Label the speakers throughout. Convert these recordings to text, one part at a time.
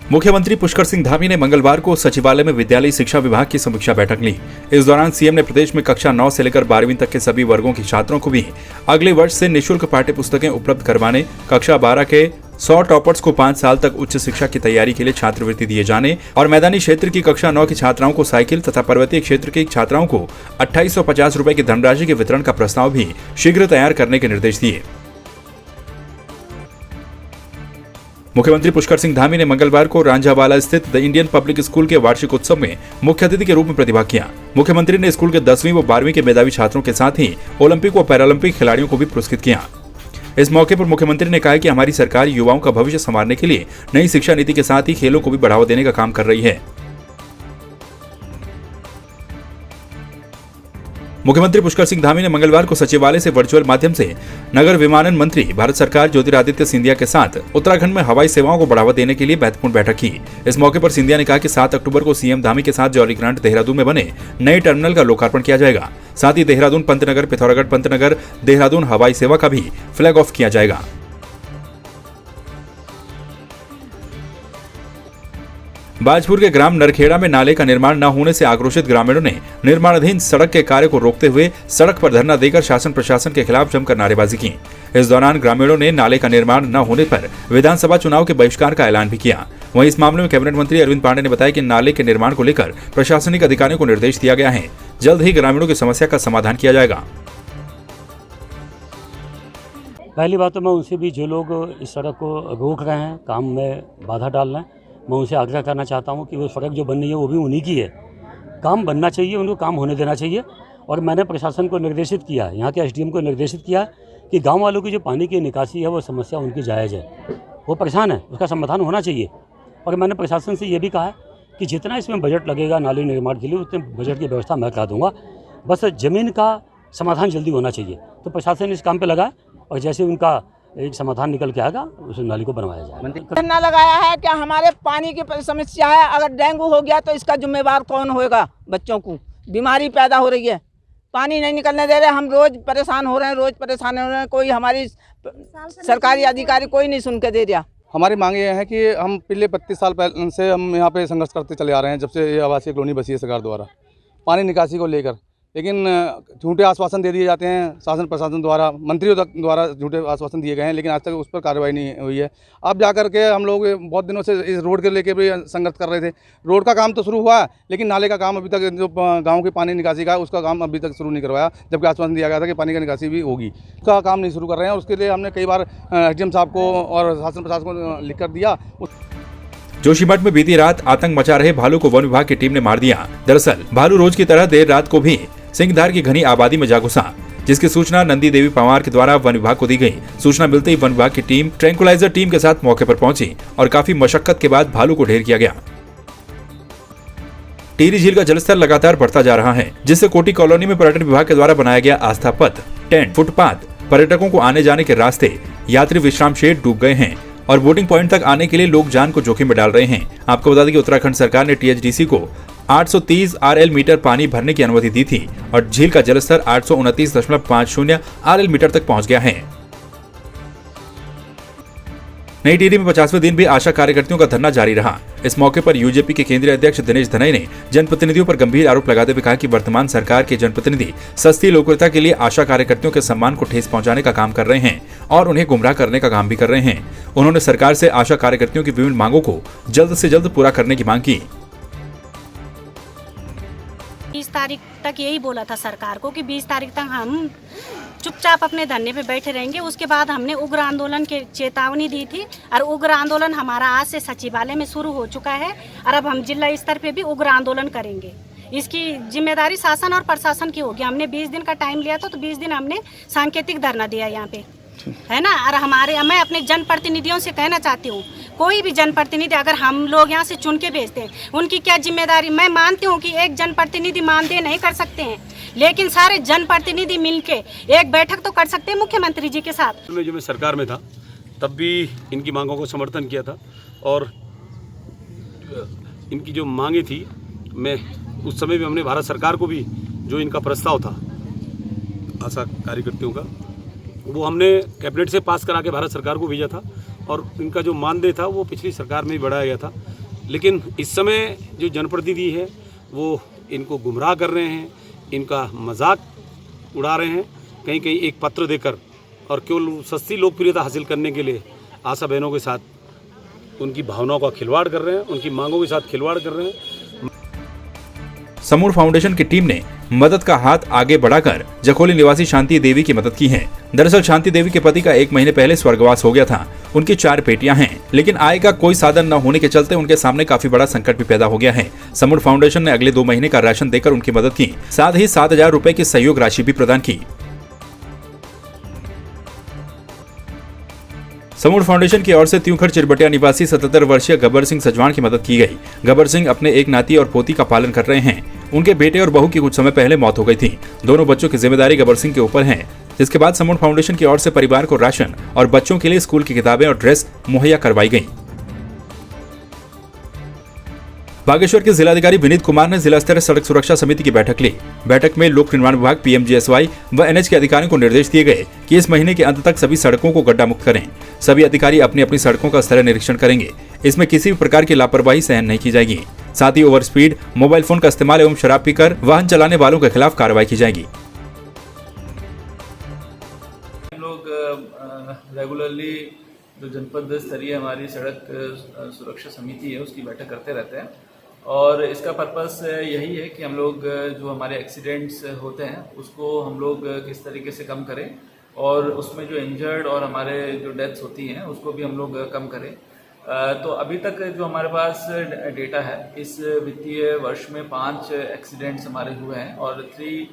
Speaker 1: मुख्यमंत्री पुष्कर सिंह धामी ने मंगलवार को सचिवालय में विद्यालय शिक्षा विभाग की समीक्षा बैठक ली। इस दौरान सीएम ने प्रदेश में कक्षा 9 से लेकर 12वीं तक के सभी वर्गों के छात्रों को भी अगले वर्ष से निःशुल्क पाठ्य पुस्तकें उपलब्ध करवाने, कक्षा 12 के 100 टॉपर्स को 5 साल तक उच्च शिक्षा की तैयारी के लिए छात्रवृत्ति दिए जाने और मैदानी क्षेत्र की कक्षा 9 की छात्राओं को साइकिल तथा पर्वतीय क्षेत्र की छात्राओं को 2850 रुपए की धनराशि के वितरण का प्रस्ताव भी शीघ्र तैयार करने के निर्देश दिए। मुख्यमंत्री पुष्कर सिंह धामी ने मंगलवार को रांझावाला स्थित द इंडियन पब्लिक स्कूल के वार्षिक उत्सव में मुख्य अतिथि के रूप में प्रतिभाग किया। मुख्यमंत्री ने स्कूल के 10वीं व 12वीं के मेधावी छात्रों के साथ ही ओलंपिक व पैरालंपिक खिलाड़ियों को भी पुरस्कृत किया। इस मौके पर मुख्यमंत्री ने कहा कि हमारी सरकार युवाओं का भविष्य संवारने के लिए नई शिक्षा नीति के साथ ही खेलों को भी बढ़ावा देने का काम कर रही है। मुख्यमंत्री पुष्कर सिंह धामी ने मंगलवार को सचिवालय से वर्चुअल माध्यम से नगर विमानन मंत्री भारत सरकार ज्योतिरादित्य सिंधिया के साथ उत्तराखंड में हवाई सेवाओं को बढ़ावा देने के लिए महत्वपूर्ण बैठक की। इस मौके पर सिंधिया ने कहा कि 7 अक्टूबर को सीएम धामी के साथ जौलीग्रांट देहरादून में बने नए टर्मिनल का लोकार्पण किया जाएगा। साथ ही देहरादून पंतनगर पिथौरागढ़ पंतनगर देहरादून हवाई सेवा का भी फ्लैग ऑफ किया जाएगा। बाजपुर के ग्राम नरखेड़ा में नाले का निर्माण न होने से आक्रोशित ग्रामीणों ने निर्माणाधीन सड़क के कार्य को रोकते हुए सड़क पर धरना देकर शासन प्रशासन के खिलाफ जमकर नारेबाजी की। इस दौरान ग्रामीणों ने नाले का निर्माण न होने पर विधानसभा चुनाव के बहिष्कार का ऐलान भी किया। वहीं इस मामले में कैबिनेट मंत्री अरविंद पांडे ने बताया कि नाले के निर्माण को लेकर प्रशासनिक अधिकारियों को निर्देश दिया गया है। जल्द ही ग्रामीणों की समस्या का समाधान किया जाएगा।
Speaker 2: पहली बात तो मैं उनसे भी जो लोग इस सड़क को रोक रहे हैं, काम में बाधा डाल रहे हैं, मैं उनसे आग्रह करना चाहता हूं कि वो सड़क जो बन रही है वो भी उन्हीं की है। काम बनना चाहिए, उनको काम होने देना चाहिए। और मैंने प्रशासन को निर्देशित किया, यहाँ के एसडीएम को निर्देशित किया कि गांव वालों की जो पानी की निकासी है वो समस्या उनकी जायज़ है, वो परेशान है, उसका समाधान होना चाहिए। और मैंने प्रशासन से ये भी कहा है कि जितना इसमें बजट लगेगा नाली निर्माण के लिए उतने बजट की व्यवस्था मैं करा दूँगा, बस ज़मीन का समाधान जल्दी होना चाहिए। तो प्रशासन इस काम पर लगा और जैसे उनका एक समाधान निकल के आएगा उस नाली को बनवाया जाएगा।
Speaker 3: धरना लगाया है क्या हमारे पानी की समस्या है, अगर डेंगू हो गया तो इसका जिम्मेवार कौन होगा? बच्चों को बीमारी पैदा हो रही है, पानी नहीं निकलने दे रहे, हम रोज परेशान हो रहे हैं, कोई हमारी सरकारी अधिकारी कोई नहीं सुन के दे रहा।
Speaker 4: हमारी मांग ये है कि हम पिछले 32 साल पहले से हम यहाँ पे संघर्ष करते चले आ रहे हैं, जब से ये आवासीय कॉलोनी बसी है सरकार द्वारा पानी निकासी को लेकर, लेकिन झूठे आश्वासन दे दिए जाते हैं शासन प्रशासन द्वारा, मंत्रियों द्वारा झूठे आश्वासन दिए गए हैं, लेकिन आज तक उस पर कार्रवाई नहीं हुई है। अब जाकर के हम लोग बहुत दिनों से इस रोड के लेके भी संघर्ष कर रहे थे। रोड का काम तो शुरू हुआ, लेकिन नाले का काम अभी तक, जो गांव के पानी निकासी का है उसका काम अभी तक शुरू नहीं करवाया, जबकि आश्वासन दिया गया था कि पानी का निकासी भी होगी। उसका काम नहीं शुरू कर रहे हैं। उसके लिए हमने कई बार एसडीएम साहब को और शासन प्रशासन को लिख कर दिया।
Speaker 1: जोशीमठ में बीती रात आतंक मचा रहे भालू को वन विभाग की टीम ने मार दिया। दरअसल भालू रोज की तरह देर रात को भी सिंहधार की घनी आबादी में जा घुसा, जिसकी सूचना नंदी देवी पवार के द्वारा वन विभाग को दी गई। सूचना मिलते ही वन विभाग की टीम ट्रैंकुलाइजर टीम के साथ मौके पर पहुंची और काफी मशक्कत के बाद भालू को ढेर किया गया। टिहरी झील का जलस्तर लगातार बढ़ता जा रहा है, जिससे कोटी कॉलोनी में पर्यटन विभाग के द्वारा बनाया गया आस्था पथ, टेंट, फुटपाथ, पर्यटकों को आने जाने के रास्ते, यात्री विश्राम शेड डूब गए हैं और बोटिंग पॉइंट तक आने के लिए लोग जान को जोखिम में डाल रहे हैं। आपको बता दें कि उत्तराखंड सरकार ने टीएचडीसी को 830 आरएल मीटर पानी भरने की अनुमति दी थी और झील का जलस्तर 829.50 आरएल मीटर तक पहुंच गया है। नई टिहरी में 50वें दिन भी आशा कार्यकर्तियों का धरना जारी रहा। इस मौके पर यूजेपी के केंद्रीय अध्यक्ष दिनेश धनई ने जनप्रतिनिधियों पर गंभीर आरोप लगाते हुए कहा कि वर्तमान सरकार के जनप्रतिनिधि सस्ती लोकप्रियता के लिए आशा कार्यकर्तियों के सम्मान को ठेस पहुंचाने का काम कर रहे हैं और उन्हें गुमराह करने का काम भी कर रहे हैं। उन्होंने सरकार से आशा कार्यकर्तियों की विभिन्न मांगों को जल्द से जल्द पूरा करने की मांग की।
Speaker 5: 20 तारीख तक यही बोला था सरकार को कि 20 तारीख तक हम चुपचाप अपने धरने पे बैठे रहेंगे। उसके बाद हमने उग्र आंदोलन की चेतावनी दी थी और उग्र आंदोलन हमारा आज से सचिवालय में शुरू हो चुका है और अब हम जिला स्तर पे भी उग्र आंदोलन करेंगे। इसकी जिम्मेदारी शासन और प्रशासन की होगी। हमने 20 दिन का टाइम लिया था, तो 20 दिन हमने सांकेतिक धरना दिया यहाँ पे, है ना। और मैं अपने जनप्रतिनिधियों से कहना चाहती हूँ, कोई भी जनप्रतिनिधि अगर हम लोग यहाँ से चुन के भेजते हैं, उनकी क्या जिम्मेदारी। मैं मानती हूँ कि एक जनप्रतिनिधि मानदेय नहीं कर सकते हैं, लेकिन सारे जनप्रतिनिधि मिलके एक बैठक तो कर सकते हैं मुख्यमंत्री जी के साथ।
Speaker 6: जो मैं सरकार में था तब भी इनकी मांगों को समर्थन किया था और इनकी जो मांगे थी, मैं उस समय भी हमने भारत सरकार को भी जो इनका प्रस्ताव था आशा कार्यकर्तियों का, वो हमने कैबिनेट से पास करा के भारत सरकार को भेजा था और इनका जो मानदेय था वो पिछली सरकार में भी बढ़ाया गया था। लेकिन इस समय जो जनप्रतिनिधि है वो इनको गुमराह कर रहे हैं, इनका मजाक उड़ा रहे हैं, कहीं कहीं एक पत्र देकर और केवल सस्ती लोकप्रियता हासिल करने के लिए आशा बहनों के साथ उनकी भावनाओं का खिलवाड़ कर रहे हैं, उनकी मांगों के साथ खिलवाड़ कर रहे हैं।
Speaker 1: समूह फाउंडेशन की टीम ने मदद का हाथ आगे बढ़ाकर जखोली निवासी शांति देवी की मदद की है। दरअसल शांति देवी के पति का 1 महीने पहले स्वर्गवास हो गया था। उनकी 4 बेटियां हैं, लेकिन आय का कोई साधन न होने के चलते उनके सामने काफी बड़ा संकट भी पैदा हो गया है। समूह फाउंडेशन ने अगले 2 महीने का राशन देकर उनकी मदद की, साथ ही 7,000 रुपए की सहयोग राशि भी प्रदान की। समूह फाउंडेशन की ओर से त्यूखर चिरबटिया निवासी 77 वर्षीय गब्बर सिंह सजवान की मदद की गई। गब्बर सिंह अपने एक नाती और पोती का पालन कर रहे हैं। उनके बेटे और बहू की कुछ समय पहले मौत हो गई थी। दोनों बच्चों की जिम्मेदारी गब्बर सिंह के ऊपर है। जिसके बाद समूह फाउंडेशन की ओर से परिवार को राशन और बच्चों के लिए स्कूल की किताबें और ड्रेस मुहैया करवाई गई। बागेश्वर के जिलाधिकारी विनीत कुमार ने जिला स्तरीय सड़क सुरक्षा समिति की बैठक ली। बैठक में लोक निर्माण विभाग, पीएमजीएसवाई व एनएच के अधिकारियों को निर्देश दिए गए कि इस महीने के अंत तक सभी सड़कों को गड्ढा मुक्त करें। सभी अधिकारी अपनी अपनी सड़कों का स्तरीय निरीक्षण करेंगे। इसमें किसी भी प्रकार की लापरवाही सहन नहीं की जाएगी। साथ ही ओवर स्पीड, मोबाइल फोन का इस्तेमाल एवं शराब पीकर वाहन चलाने वालों के खिलाफ कार्रवाई की जाएगी।
Speaker 7: हम लोग रेगुलरली जो जनपद स्तरीय हमारी सड़क सुरक्षा समिति है उसकी बैठक करते रहते हैं और इसका पर्पस यही है कि हम लोग जो हमारे एक्सीडेंट्स होते हैं उसको हम लोग किस तरीके से कम करें और उसमें जो इंजर्ड और हमारे जो डेथ्स होती हैं उसको भी हम लोग कम करें। तो अभी तक जो हमारे पास डेटा है, इस वित्तीय वर्ष में 5 एक्सीडेंट्स हमारे हुए हैं और 3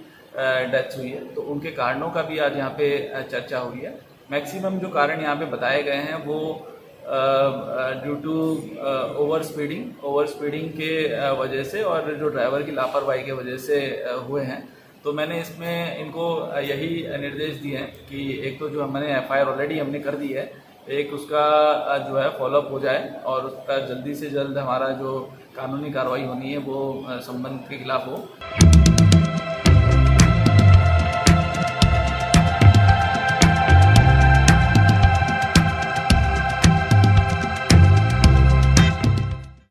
Speaker 7: डेथ्स हुई है। तो उनके कारणों का भी आज यहाँ पे चर्चा हुई है। मैक्सिमम जो कारण यहाँ पे बताए गए हैं वो ड्यू टू ओवर स्पीडिंग के वजह से और जो ड्राइवर की लापरवाही के वजह से हुए हैं। तो मैंने इसमें इनको यही निर्देश दिए हैं कि एक तो जो हमने एफआईआर ऑलरेडी हमने कर दी है, एक उसका जो है फॉलोअप हो जाए और उसका जल्दी से जल्द हमारा जो कानूनी कार्रवाई होनी है वो संबंधित के खिलाफ हो।